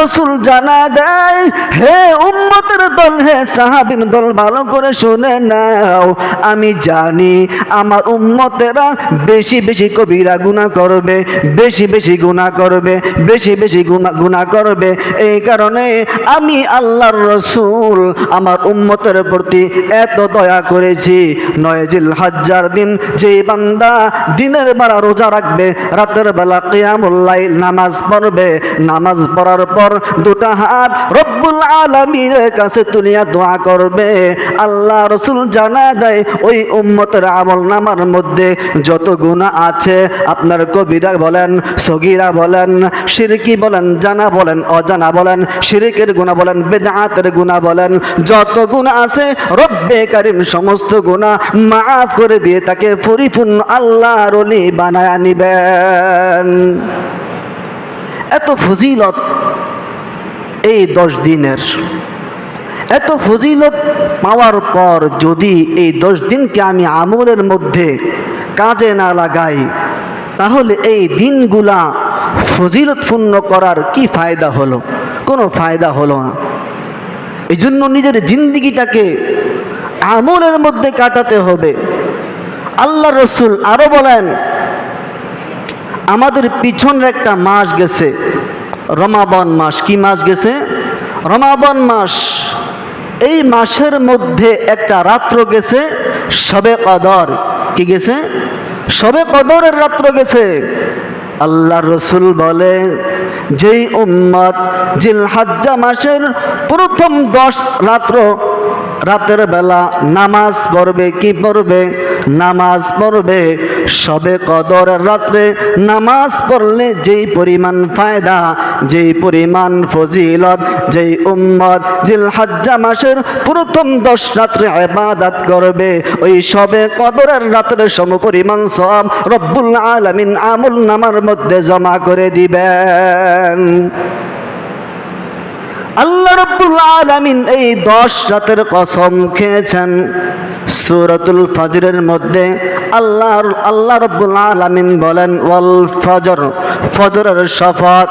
রাসূল জানা দেয়, হে উম্মতের দল, হে সাহাবীর দল, ভালো করে শুনে নাও, আমি জানি আমার উম্মতেরা বেশি বেশি কবিরা গুনাহ করবে, বেশি বেশি গুনাহ করবে, বেশি বেশি গুনাহ করবে। এই কারণে আমি আল্লাহর রাসূল আমার উম্মতের প্রতি এত দয়া করেছি। 9 জিলহজ্জার দিন যে বান্দা দিনের বেলা রোজা রাখবে, রাতের বেলা কিয়ামুল লাইল নামাজ পড়বে, নামাজ পড়ার পর দুটা হাত রব্বুল আলামিনের কাছে তুলিয়া দোয়া করবে, আল্লাহ রাসূল জানা দেয় ওই উম্মতের আমলনামার মধ্যে যত গুনাহ আছে, আপনার কবিরা বলেন, সগীরা বলেন, শিরকি বলেন, জানা বলেন, অজানা বলেন, শিরকের গুনাহ বলেন, বিদআতের গুনাহ বলেন, যত গুনাহ আছে রব্বে কারীম সমস্ত গুনাহ মাফ করে দিয়ে তাকে পরিপূর্ণ আল্লাহর ওলি বানায়া নিবেন। এত ফজিলত এই 10 দিনের, এত ফজিলত পাওয়ার পর যদি এই 10 দিনকে আমি আমলের মধ্যে কাজে না লাগাই, তাহলে এই দিনগুলা ফজিলতপূর্ণ করার কি ফায়দা হলো? কোনো ফায়দা হলো না। এই জন্য নিজের জিন্দিগিটাকে আমলের মধ্যে কাটাতে হবে। আল্লাহ রসুল আরো বলেন, আমাদের পিছনের একটা মাস গেছে, রমাদান মাস। কি মাস গেছে? রমাদান মাস। এই মাসের মধ্যে একটা রাত্র গেছে শবে কদর। কি গেছে? শবে কদরের রাত্র গেছে। আল্লাহ রসুল বলে, যেই উম্মত জিলহজ্জা মাসের প্রথম 10 রাতের বেলা নামাজ পড়বে, কি পড়বে? নামাজ পড়বে। শবে কদরের রাত্রে নামাজ পড়লে যেই পরিমাণ ফায়দা, যেই পরিমাণ ফজিলত, যেই উম্মত জিলহজ্জা মাসের প্রথম 10 রাত্রে ইবাদত করবে, ওই শবে কদরের রাতের সমপরিমাণ সওয়াব রব্বুল আলামিন আমল নামার মধ্যে জমা করে দিবেন। আল্লাহ রাব্বুল আলামিন এই 10 রাতের কসম খেয়েছেন। সূরাতুল ফজরের মধ্যে আল্লাহ রাব্বুল আলামিন বলেন, ওয়াল ফজর, ফজরের শপথ।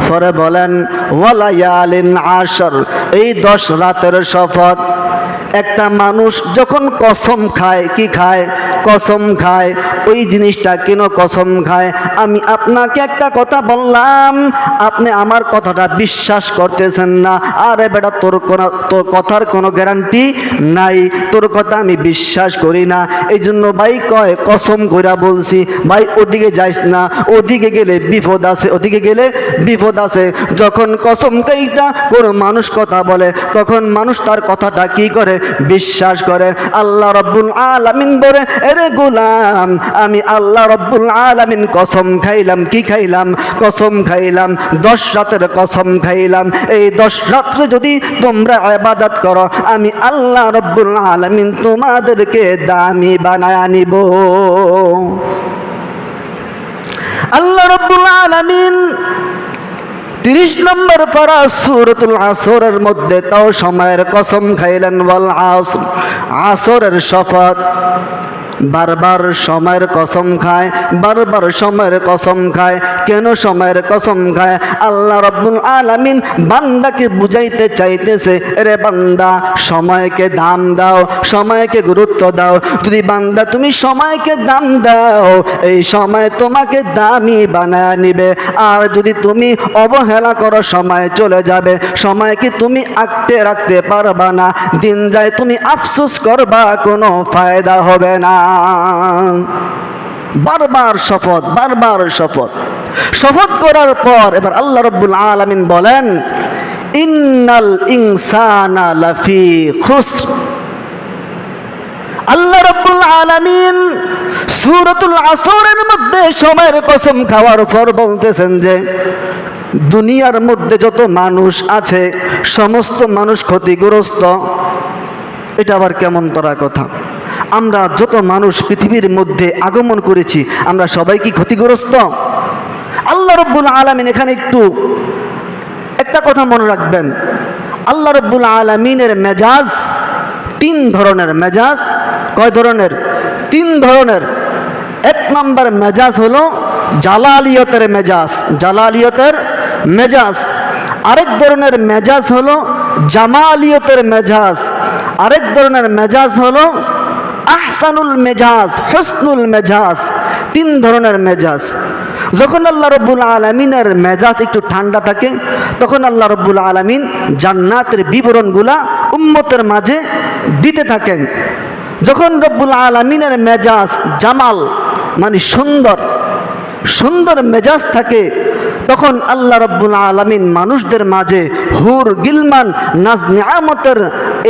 পরে বলেন ওয়ালায়ালিন আশর, এই 10 রাতের শপথ। একটা মানুষ যখন কসম খায়, কি খায়? কসম খায়। ওই জিনিসটা কেন কসম খায়? আমি আপনাকে একটা কথা বললাম, আপনি আমার কথাটা বিশ্বাস করতেছেন না। আরে বেটা, তোর কথার কোনো গ্যারান্টি নাই, তোর কথা আমি বিশ্বাস করি না। এই জন্য ভাই কয়, কসম কইরা বলছি ভাই ওদিকে যাইস না, ওদিকে গেলে বিপদ আছে, ওদিকে গেলে বিপদ আছে। যখন কসম কাইটা কোনো মানুষ কথা বলে, তখন মানুষ তার কথাটা কি করে? বিশ্বাস করে। আল্লাহ রাব্বুল আলামিন বলে, এরে গোলাম, আমি আল্লাহ রাব্বুল আলামিন কসম খাইলাম। কি খাইলাম? কসম খাইলাম, 10 রাতের কসম খাইলাম। এই 10 রাত্রে যদি তোমরা ইবাদত করো, আমি আল্লাহ রাব্বুল আলামিন তোমাদেরকে দামি বানায়া নিব। আল্লাহ রাব্বুল আলামিন 30 নম্বর পারা সূরাতুল আসরের মধ্যে তাও সময়ের কসম খাইলেন, ওয়াল আসর, আসরের শপথ। বারবার সময়ের কসম খায়, বারবার সময়ের কসম খায়। কেন সময়ের কসম খায়? আল্লাহ রাব্বুল আলামিন বান্দাকে বুঝাইতে চাইতেছে, রে বান্দা, সময়কে দাম দাও, সময়কে গুরুত্ব দাও। যদি বান্দা তুমি সময়কে দাম দাও, এই সময় তোমাকে দামি বানায় নিবে। আর যদি তুমি অবহেলা করো, সময় চলে যাবে, সময়কে তুমি আঁকতে রাখতে পারবা না। দিন যায় তুমি আফসোস করবা, কোনো ফায়দা হবে না। বারবার শপথ, বারবার শপথ। শপথ করার পর এবার আল্লাহ রাব্বুল আলামিন বলেন, ইন্নাল ইনসানা লাফি খুসর। আল্লাহ রাব্বুল আলামিন সূরাতুল আসরের মধ্যে সময়ের কসম খাওয়ার পর বলতেছেন যে দুনিয়ার মধ্যে যত মানুষ আছে সমস্ত মানুষ ক্ষতিগ্রস্ত। এটা আবার কেমন তরা কথা? আমরা যত মানুষ পৃথিবীর মধ্যে আগমন করেছি, আমরা সবাই কি ক্ষতিগ্রস্ত? আল্লাহ রাব্বুল আলামিন এখানে একটা কথা মনে রাখবেন, আল্লাহ রাব্বুল আলামিনের মেজাজ 3 ধরনের। মেজাজ কয় ধরনের? 3 ধরনের। 1 নম্বর মেজাজ হলো জালালিয়তের মেজাজ, জালালিয়তের মেজাজ। আরেক ধরনের মেজাজ হলো জামালিয়তের মেজাজ, আরেক ধরনের মেজাজ হলো আহসানুল মেজাজ, হুসনুল মেজাজ। তিন ধরনের মেজাজ। যখন আল্লাহ রব্বুল আলামিনের মেজাজ একটু ঠান্ডা থাকে, তখন আল্লাহ রব্বুল আলামিন জান্নাতের বিবরণগুলা উম্মতের মাঝে দিতে থাকেন। যখন রব্বুল আলামিনের মেজাজ জামাল মানে সুন্দর, সুন্দর মেজাজ থাকে, তখন আল্লাহ রব্বুল আলামিন মানুষদের মাঝে হুর গিলমান নাজ নিয়ামতের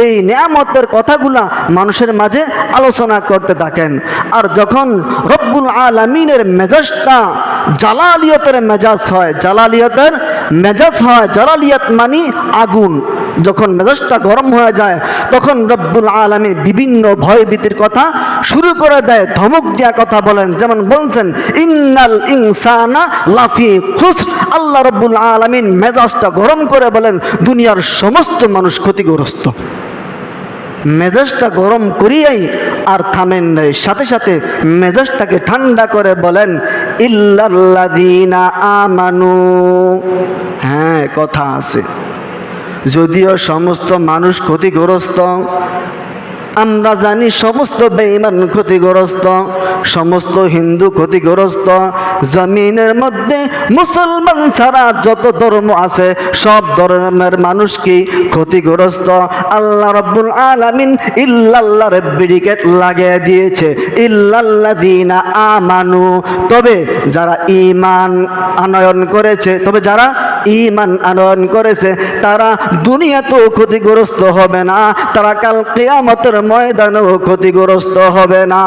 এই নিয়ামতের কথাগুলা মানুষের মাঝে আলোচনা করতে থাকেন। আর যখন রব্বুল আলামিনের মেজাজটা জালালিয়তের মেজাজ হয়, জালালিয়তের মেজাজ হয়, জালালিয়ত মানে আগুন, যখন মেজাজটা গরম হয়ে যায় তখন রব্বুল আলামিন বিভিন্ন ভয়ভীতির কথা শুরু করে দেয়, ধমক দেওয়া কথা বলেন। যেমন বলছেন ইন্নাল ইনসানা লাফি খুসর, আল্লাহ রব্বুল আলামিন মেজাজটা গরম করে বলেন দুনিয়ার সমস্ত মানুষ ক্ষতিগ্রস্ত। মেজাজটা গরম করিয়াই আর থামেন নাই, সাথে সাথে মেজাজটাকে ঠান্ডা করে বলেন ইল্লাল্লাযীনা আমানু। হ্যাঁ, কথা আছে, যদিও সমস্ত মানুষ ক্ষতিগ্রস্ত, আমরা জানি সমস্ত বেঈমান ক্ষতিগ্রস্ত, সমস্ত হিন্দু ক্ষতিগ্রস্ত, জমিনের মধ্যে মুসলমান ছাড়া যত ধর্ম আছে সব ধর্মের মানুষ কি ক্ষতিগ্রস্ত। আল্লাহ রাব্বুল আলামিন ইল্লাল্লাহর ব্যারিকেড লাগিয়ে দিয়েছে, ইল্লাল্লাযীনা আমানু, তবে যারা ঈমান আনয়ন করেছে, তবে যারা ঈমান আনয়ন করেছে তারা দুনিয়াতেও ক্ষতিগ্রস্ত হবে না, তারা কাল কিয়ামতের ময়দানেও ক্ষতিগ্রস্ত হবে না।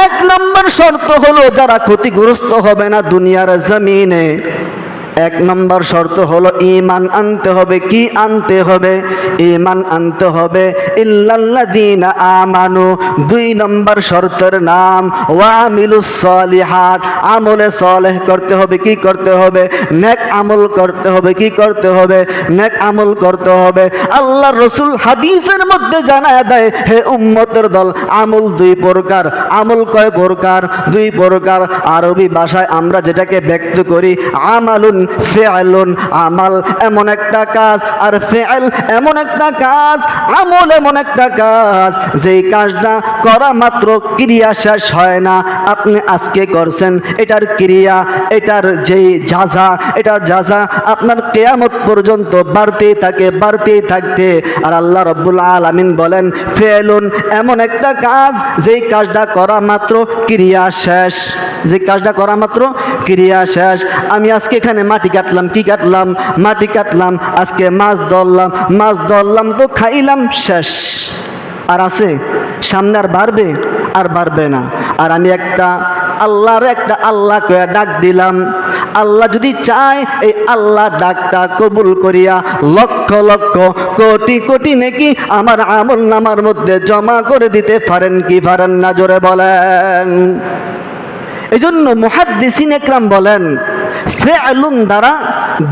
এক নম্বর শর্ত হলো যারা ক্ষতিগ্রস্ত হবে না দুনিয়ার জমিনে, এক নম্বর শর্ত হলো ঈমান আনতে হবে। কি আনতে হবে? ঈমান আনতে হবে। ইল্লাল্লাযীনা আমানু, দুই নম্বর শর্তের নাম ওয়া আমিলুস সালিহাত, আমলে সালেহ করতে হবে। কি করতে হবে? নেক আমল করতে হবে। কি করতে হবে? নেক আমল করতে হবে। আল্লাহর রাসূল হাদিসের মধ্যে জানায় দেয়, হে উম্মতের দল, আমল দুই প্রকার। আমল কয় প্রকার? দুই প্রকার। আরবি ভাষায় আমরা যেটাকে ব্যক্ত করি আমালুন ফেআলুন, আমাল এমন একটা কাজ, আর ফেআল এমন একটা কাজ, আমল এমন একটা কাজ যেই কাজটা করা মাত্র ক্রিয়া শেষ হয় না। আপনি আজকে করছেন, এটার ক্রিয়া, এটার যেই যাজা, এটার যাজা আপনার কিয়ামত পর্যন্ত বাড়তেই থাকে, বাড়তেই থাকতে। আর আল্লাহ রাব্বুল আলামিন বলেন ফেআলুন এমন একটা কাজ যেই কাজটা করা মাত্র ক্রিয়া শেষ, যে কাজটা করা মাত্র ক্রিয়া শেষ। আমি আজকে এখানে মাটি কাটলাম, কি কাটলাম? মাটি কাটলাম। আজকে মাছ ধরলাম, মাছ ধরলাম তো খাইলাম, শেষ। আর আছে সামনে আর বাড়বে? আর বাড়বে না। আর আমি একটা আল্লাহ কয়ে ডাক দিলাম, আল্লাহ যদি চায় এই আল্লাহ ডাকটা কবুল করিয়া লক্ষ লক্ষ কোটি কোটি নেকি আমার আমল নামার মধ্যে জমা করে দিতে পারেন কি পারেন না? জোরে বলেন। এই জন্য মুহাদ্দিসিন একরাম বলেন ফেআলুন দ্বারা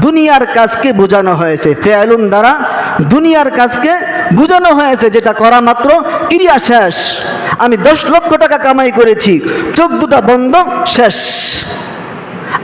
দুনিয়ার কাজকে বোঝানো হয়েছে, ফেআলুন দ্বারা দুনিয়ার কাজকে বোঝানো হয়েছে যেটা করা মাত্র ক্রিয়া শেষ। আমি 10 লক্ষ টাকা কামাই করেছি, চোখ দুটা বন্ধ, শেষ।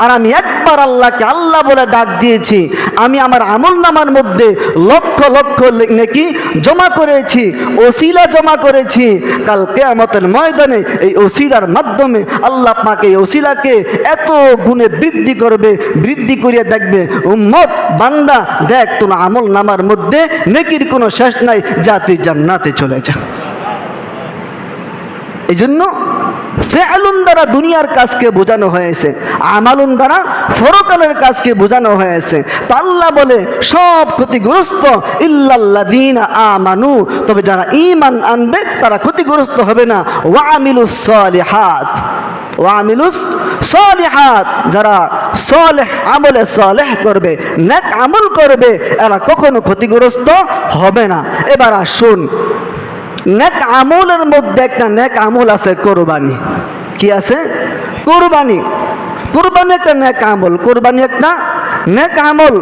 আর আমি একবার আল্লাহকে আল্লাহ বলে ডাক দিয়েছি, আমি আমার আমল নামার মধ্যে লক্ষ লক্ষ নেকি জমা করেছি, ওসিলা জমা করেছি। কাল কিয়ামতের ময়দানে এই ওসিলার মাধ্যমে আল্লাহ পাক এই ওসিলাকে এত গুণে বৃদ্ধি করবে, বৃদ্ধি করিয়া দেখবে উম্মত বান্দা দেখ তোর আমল নামার মধ্যে নেকির কোনো শেষ নাই, যা তুই জান্নাতে চলে যা। এই জন্য ফেআলুন দ্বারা দুনিয়ার কাজকে বোঝানো হয়েছে, আমালুন দ্বারা পরকালের কাজকে বোঝানো হয়েছে। তো আল্লাহ বলে সব ক্ষতিগ্রস্ত ইল্লাল্লাযীনা আমানু, তবে যারা ঈমান আনবে তারা ক্ষতিগ্রস্ত হবে না। ওয়া আমিলুস সালিহাত, ওয়া আমিলুস সালিহাত, যারা সালেহ আমলে সালেহ করবে, নেক আমল করবে, এরা কখনো ক্ষতিগ্রস্ত হবে না। এবার আসুন, নেক আমলের মধ্যে একটা নেক আমল আছে কোরবানি। কি আছে? কোরবানি। কোরবানি একটা নেক আমল, কোরবানি একটা নেক আমল।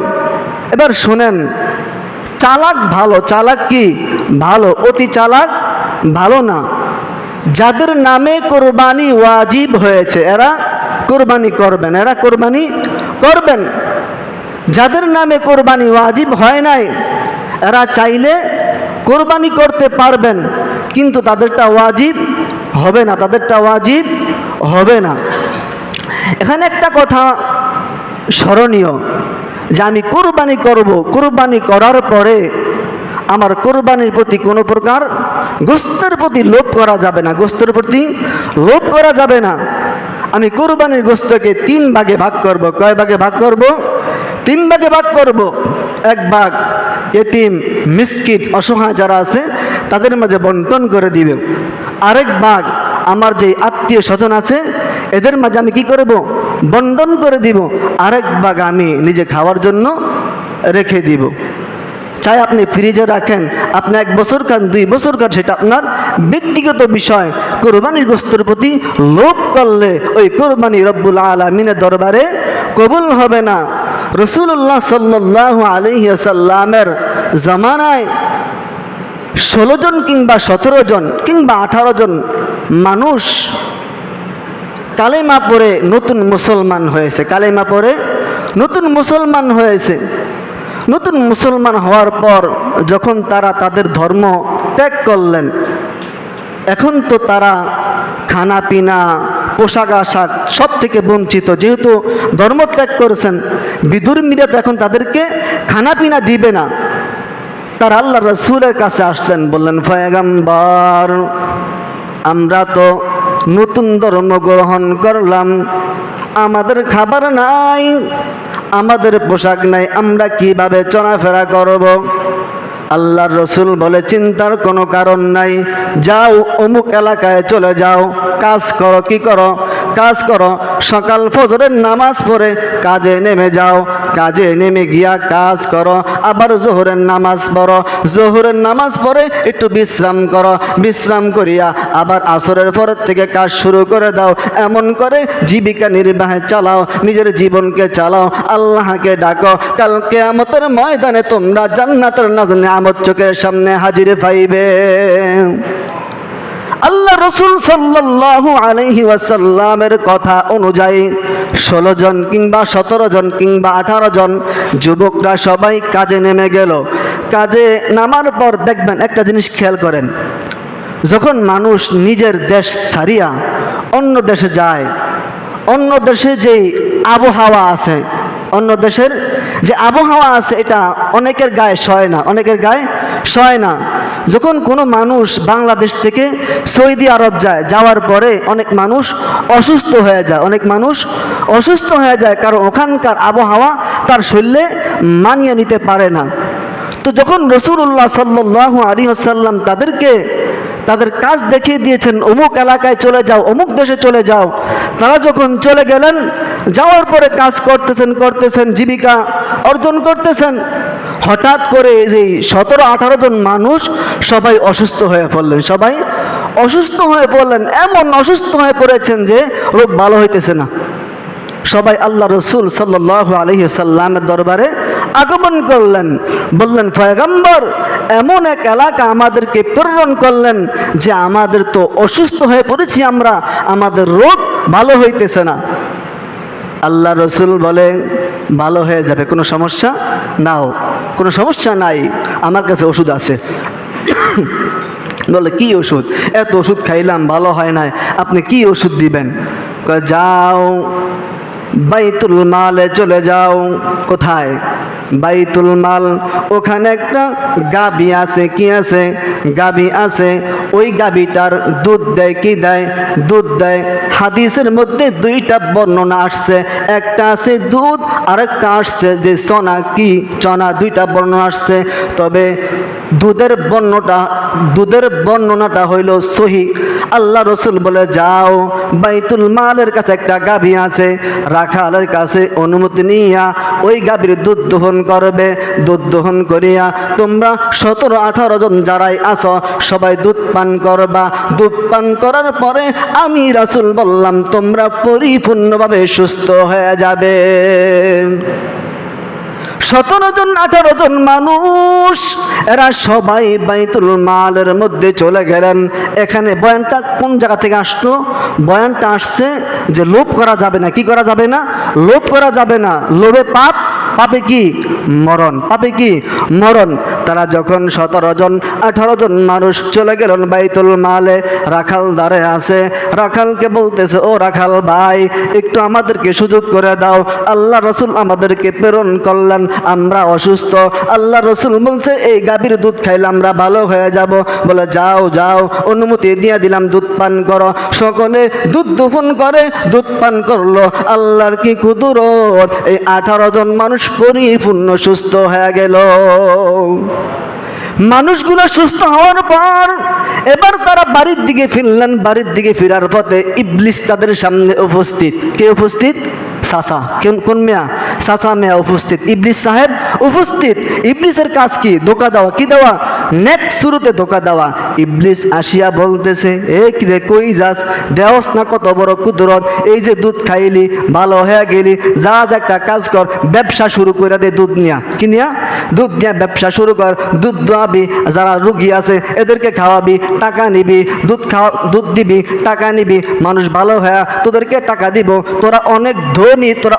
এবার শুনেন, চালাক ভালো, চালাক কি ভালো, অতি চালাক ভালো না। যাদের নামে কোরবানি ওয়াজিব হয়েছে এরা কোরবানি করবেন, এরা কোরবানি করবেন। যাদের নামে কোরবানি ওয়াজিব হয় নাই এরা চাইলে কোরবানি করতে পারবেন, কিন্তু তাদেরটা ওয়াজিব হবে না, তাদেরটা ওয়াজিব হবে না। এখানে একটা কথা স্মরণীয় যে আমি কোরবানি করব, কোরবানি করার পরে আমার কোরবানির প্রতি কোনো প্রকার গোস্তের প্রতি লোভ করা যাবে না, গোস্তের প্রতি লোভ করা যাবে না। আমি কোরবানির গোস্তকে 3 ভাগে ভাগ করব। কয় ভাগে ভাগ করব? 3 ভাগে ভাগ করব। এক ভাগ এতিম মিসকিন অসহায় যারা আছে তাদের মাঝে বন্টন করে দিবে। আরেক ভাগ আমার যে আত্মীয় স্বজন আছে এদের মাঝে আমি কি করব? বন্টন করে দিব। আরেক ভাগ আমি নিজে খাওয়ার জন্য রেখে দিব। চাই আপনি ফ্রিজে রাখেন, আপনি 1 বছর খান, 2 বছর খান, সেটা আপনার ব্যক্তিগত বিষয়। কোরবানির গোস্তের প্রতি লোভ করলে ওই কোরবানি রব্বুল আলামিনের দরবারে কবুল হবে না। রাসূলুল্লাহ সাল্লাল্লাহু আলাইহি ওয়াসাল্লামের জামানায় 16 জন কিংবা 17 জন কিংবা 18 জন মানুষ কালেমা পড়ে নতুন মুসলমান হয়েছে, কালেমা পড়ে নতুন মুসলমান হয়েছে। নতুন মুসলমান হওয়ার পর যখন তারা তাদের ধর্ম ত্যাগ করলেন, এখন তো তারা খানা পিনা পোশাক আশাক সব থেকে বঞ্চিত। যেহেতু ধর্ম ত্যাগ করেছেন, বিধর্মীরা তো এখন তাদেরকে খানা পিনা দিবে না। তারা আল্লাহ রাসূলের কাছে আসলেন, বললেন, পয়গম্বর, আমরা তো নতুন ধর্ম গ্রহণ করলাম, আমাদের খাবার নাই, আমাদের পোশাক নাই, আমরা কিভাবে চলাফেরা করব? আল্লাহর রসুল বলে, চিন্তার কোনো কারণ নাই, যাও অমুক এলাকায় চলে যাও, কাজ করো। কি করো? কাজ করো। সকাল ফজরের নামাজ পড়ে কাজে নেমে যাও, কাজে নেমে গিয়া কাজ করো। আবার জোহরের নামাজ পড়ো, জোহরের নামাজ পড়ে একটু বিশ্রাম করো, বিশ্রাম করিয়া আবার আসরের পর থেকে কাজ শুরু করে দাও। এমন করে জীবিকা নির্বাহে চালাও, নিজের জীবনকে চালাও, আল্লাহকে ডাকো। কাল কিয়ামতের ময়দানে তোমরা জান্নাতের নাজনিয়ামত চোখের সামনে হাজির পাইবে। আল্লাহ রসুল সাল্লাল্লাহু আলাইহি ওয়াসাল্লামের কথা অনুযায়ী 16 জন কিংবা 17 জন কিংবা 18 জন যুবকরা সবাই কাজে নেমে গেল। কাজে নামার পর দেখবেন একটা জিনিস খেয়াল করেন, যখন মানুষ নিজের দেশ ছাড়িয়া অন্য দেশে যায়, অন্য দেশে যে আবহাওয়া আছে, অন্য দেশের যে আবহাওয়া আছে এটা অনেকের গায়ে সয় না, অনেকের গায়ে সয় না। যখন কোনো মানুষ বাংলাদেশ থেকে সৌদি আরব যায়, যাওয়ার পরে অনেক মানুষ অসুস্থ হয়ে যায়, অনেক মানুষ অসুস্থ হয়ে যায়, কারণ ওখানকার আবহাওয়া তার শরীরে মানিয়ে নিতে পারে না। তো যখন রাসূলুল্লাহ সাল্লাল্লাহু আলাইহি ওয়াসাল্লাম তাদেরকে তাদের কাজ দেখিয়ে দিয়েছেন, অমুক এলাকায় চলে যাও, অমুক দেশে চলে যাও, তারা যখন চলে গেলেন, যাওয়ার পরে কাজ করতেছেন, জীবিকা অর্জন করতেছেন, হঠাৎ করে যে 17-18 জন মানুষ সবাই অসুস্থ হয়ে পড়লেন, সবাই অসুস্থ হয়ে পড়লেন। এমন অসুস্থ হয়ে পড়েছেন যে রোগ ভালো হইতেছে না। সবাই আল্লাহ রসুল সাল্লাল্লাহু আলাইহি ওয়াসাল্লামের দরবারে আগমন করলেন, বললেন, পয়গম্বর, এমন এক এলাকা আমাদেরকে প্রেরণ করলেন যে আমাদের তো অসুস্থ হয়ে পড়েছি আমরা, আমাদের রোগ ভালো হইতেছে না। আল্লাহ রসুল বলে, ভালো হয়ে যাবে, কোনো সমস্যা নাও, কোনো সমস্যা নাই, আমার কাছে ওষুধ আছে। বলে, কি ওষুধ? এত ওষুধ খাইলাম ভালো হয় নাই, আপনি কি ওষুধ দিবেন? যাও বাইতুল মালে চলে যাও। কোথায়? বাইতুল মাল। ওখানে একটা গাভী আছে। কি আছে? গাভী আছে। ওই গাভীটার দুধ দেয়। কি দেয়? দুধ দেয়। হাদিসের মধ্যে 2টা বর্ণনা আসছে, একটা আছে দুধ, আরেকটা আসছে যে চনা। কি চনা? 2টা বর্ণনা আসছে। তবে দুধের বর্ণনাটা হইল সহি। আল্লাহ রসুল বলে, যাও বাইতুল মালের কাছে একটা গাভী আছে, রাখালের কাছে অনুমতি নিয়া ওই গাভীর দুধ দহন করবে। দুধ দহন করিয়া তোমরা 17-18 জন যারাই আছো সবাই দুধ পান করবা। দুধ পান করার পরে আমি রাসূল বললাম, তোমরা পরিপূর্ণভাবে সুস্থ হয়ে যাবে। 17 জন 18 জন মানুষ এরা সবাই বাইতুল মালের মধ্যে চলে গেলেন। এখানে বয়ানটা কোন জায়গা থেকে আসলো? বয়ানটা আসছে যে লোভ করা যাবে না। কি করা যাবে না? লোভ করা যাবে না। লোভে পাপ, পাবে কি? মরণ। পাবে কি? মরণ। তারা যখন 17 জন 18 জন মানুষ চলে গেলেন বাইতুল মালে, রাখাল দাঁড়ে আছে। রাখালকে বলতেছে, ও রাখাল ভাই, একটু আমাদেরকে সুযোগ করে দাও, আল্লাহ রসুল আমাদেরকে প্রেরণ করলেন, আমরা অসুস্থ। আল্লাহ রসুল বলছে এই গাভীর দুধ খাইলে আমরা ভালো হয়ে যাব। বলে যাও যাও, অনুমতি দিয়ে দিলাম, দুধ পান করো। সকলে দুধ দোহন করে দুধ পান করলো। আল্লাহর কি কুদরত, এই 18 জন মানুষ পরিপূর্ণ সুস্থ হয়ে গেল। মানুষগুলো সুস্থ হওয়ার পর এবার তারা বাড়ির দিকে ফিরলেন। বাড়ির দিকে ফেরার পথে ইবলিস তাদের সামনে উপস্থিত। কে উপস্থিত? চাচা। কোন মেয়া? চাচা মেয়া উপস্থিত। ইবলিস সাহেব উপস্থিত। ইবলিসের কাজ কি? ধোকা দেওয়া। কি দেওয়া? নেক্সট শুরুতে ধোকা দেওয়া। ইবলিস আসিয়া বলতেছে, এ কি রে, কই যাস? দেওস না কত বড় কুদরত, এই যে দুধ খাইলি, ভালো হয়ে গেলি, যা একটা কাজ কর, ব্যবসা শুরু করে দে দুধ নিয়া। কি নিয়া? দুধ নিয়ে ব্যবসা শুরু কর। দুধ দোয়াবি, যারা রুগী আছে এদেরকে খাওয়াবি, টাকা নিবি, দুধ দিবি, টাকা নিবি, মানুষ ভালো হয়ে তোদেরকে টাকা দিব। তোরা অনেক ধনী, তোরা